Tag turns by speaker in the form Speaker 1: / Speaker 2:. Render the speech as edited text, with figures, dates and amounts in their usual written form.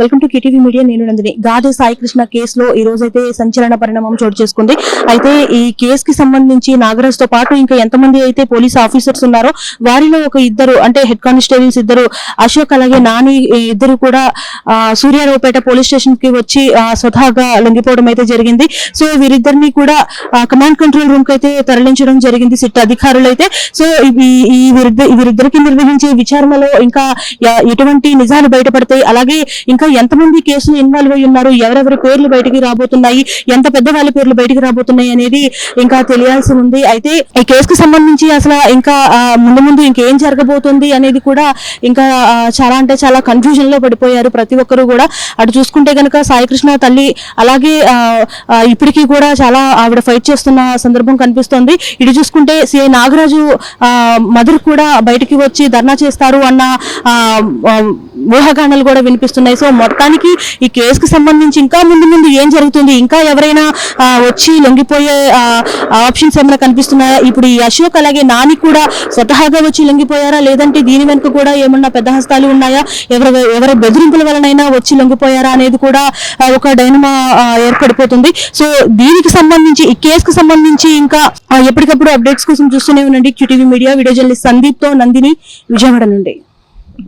Speaker 1: Welcome to KTV media. నేను నందిని. గాదే సాయి కృష్ణ కేసులో ఈ రోజైతే సంచలన పరిణామం చోటు చేసుకుంది. అయితే ఈ కేసుకి సంబంధించి నాగరాజ్ తో పాటు ఇంకా ఎంతమంది అయితే పోలీస్ ఆఫీసర్స్ ఉన్నారో వారిలో ఒక ఇద్దరు అంటే హెడ్ కానిస్టేబుల్స్ ఇద్దరు అశోక్ అలాగే నాని ఇద్దరు కూడా సూర్యారావుపేట పోలీస్ స్టేషన్ కి వచ్చి స్వతహాగా లొంగిపోవడం అయితే జరిగింది. సో వీరిద్దరిని కూడా కమాండ్ కంట్రోల్ రూమ్ కి అయితే తరలించడం జరిగింది సిట్ అధికారులు అయితే. సో వీరిద్దరికి నిర్వహించే విచారణలో ఇంకా ఎటువంటి నిజాలు బయటపడతాయి, అలాగే ఇంకా ఎంతమంది కేసులు ఇన్వాల్వ్ అయి ఉన్నారు, ఎవరెవరి పేర్లు బయటికి రాబోతున్నాయి, ఎంత పెద్ద వాళ్ళ పేర్లు బయటికి రాబోతున్నాయి అనేది ఇంకా తెలియాల్సి ఉంది. అయితే ఈ కేసుకు సంబంధించి అసలు ఇంకా ముందు ఇంకేం జరగబోతుంది అనేది కూడా ఇంకా చాలా అంటే చాలా కన్ఫ్యూజన్ లో పడిపోయారు ప్రతి ఒక్కరు కూడా. అటు చూసుకుంటే కనుక సాయికృష్ణ తల్లి అలాగే ఇప్పటికీ కూడా చాలా ఆవిడ ఫైట్ చేస్తున్న సందర్భం కనిపిస్తోంది. ఇటు చూసుకుంటే సిఐ నాగరాజు మదర్ కూడా బయటికి వచ్చి ధర్నా చేస్తారు అన్న ఊహాగానాలు కూడా వినిపిస్తున్నాయి. సో మొత్తానికి ఈ కేసుకు సంబంధించి ఇంకా ముందు ఏం జరుగుతుంది, ఇంకా ఎవరైనా వచ్చి లొంగిపోయే ఆప్షన్స్ ఏమైనా కనిపిస్తున్నాయా, ఇప్పుడు ఈ అశోక్ అలాగే నాని కూడా స్వతహాగా వచ్చి లొంగిపోయారా, లేదంటే దీని వెనుక కూడా ఏమన్నా పెద్ద హస్తాలు ఉన్నాయా, ఎవరి బెదిరింపుల వలనైనా వచ్చి లొంగిపోయారా అనేది కూడా ఒక డైనమా ఏర్పడిపోతుంది. సో దీనికి సంబంధించి ఈ కేసుకు సంబంధించి ఇంకా ఎప్పటికప్పుడు అప్డేట్స్ కోసం చూస్తూనే ఉండండి KTV media. Video journalist Sandeep తో నందిని, విజయవాడ నుండి.